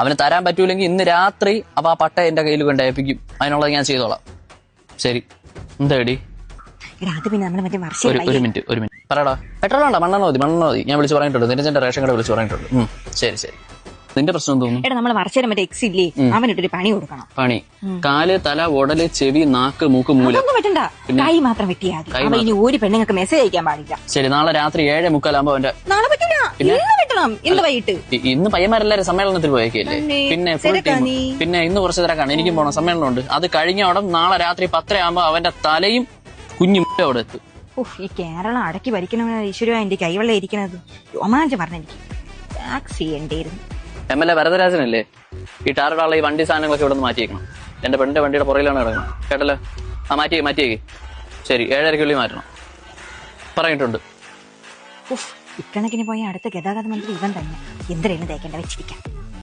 അവന് തരാൻ പറ്റൂലെങ്കിൽ ഇന്ന് രാത്രി അപ്പൊ ആ പട്ട എന്റെ കയ്യിൽ കൊണ്ട് ഏൽപ്പിക്കും. അതിനുള്ളത് ഞാൻ ചെയ്തോളാം. ശരി, എന്താ എടി? ഒരു മിനിറ്റ് പറയടാ. പെട്രോൾ ഉണ്ടോ? മണ്ണെണ്ണ മതി. ഞാൻ വിളിച്ചു പറഞ്ഞിട്ടുണ്ട്. നിന്റെ റേഷൻ കട വിളിച്ചു പറഞ്ഞിട്ടുണ്ട്. ശരി. നിന്റെ പ്രശ്നം തോന്നുന്നു. നമ്മൾ വർഷേരം മറ്റേ എക്സ് ഇല്ലേ, അവനിട്ടൊരു പണി കൊടുക്കണം. പണി കാല്, തല, ഉടല്, ചെവി, നാക്ക്, മൂക്ക്, മൂല പറ്റണ്ട. കൈ മാത്രം വെട്ടിയാൽ മതി. ഇനി ഒരു പെണ്ണുങ്ങൾക്ക് മെസ്സേജ് അയക്കാൻ പാടില്ല. ശരി, നാളെ രാത്രി 7:45 അവന്റെ. നാളെ പറ്റില്ല, ഇന്ന് വെട്ടണം. ഇന്ന് വൈകിട്ട്. ഇന്ന് പയ്യന്മാരെല്ലാരും സമ്മേളനത്തിൽ പോയേക്കല്ലേ. പിന്നെ ഇന്ന് കുറച്ച് തിരക്കാണ്. എനിക്കും പോണം, സമ്മേളനമുണ്ട്. അത് കഴിഞ്ഞ ഉടൻ നാളെ രാത്രി 10:30 അവന്റെ തലയും കുഞ്ഞും അവിടെ എത്തും. ഈ കേരളം അടക്കി ഭരിക്കണ ഈശ്വര എന്റെ കൈവെള്ളം ഇരിക്കണത് രോമാഞ്ചം പറഞ്ഞ എനിക്ക് ടാക്സ് ചെയ്യേണ്ടിയിരുന്നു. MLA വരദരാജനല്ലേ ഈ ടാറുള്ള ഈ വണ്ടി സാധനങ്ങളൊക്കെ ഇവിടെ നിന്ന് മാറ്റിയേക്കണം. എന്റെ പെണ്ണിന്റെ വണ്ടിയുടെ പുറയിലാണ് കിടക്കണം. കേട്ടല്ലോ? മാറ്റിയേക്ക്. ശരി, 7:30 മാറ്റണം പറഞ്ഞിട്ടുണ്ട്. ഇക്കണക്കിന് പോയ അടുത്ത ഗതാഗത മന്ത്രി ഇവൻ തന്നെ. എന്തിനേലും തേക്കേണ്ട വെച്ചിരിക്കാം.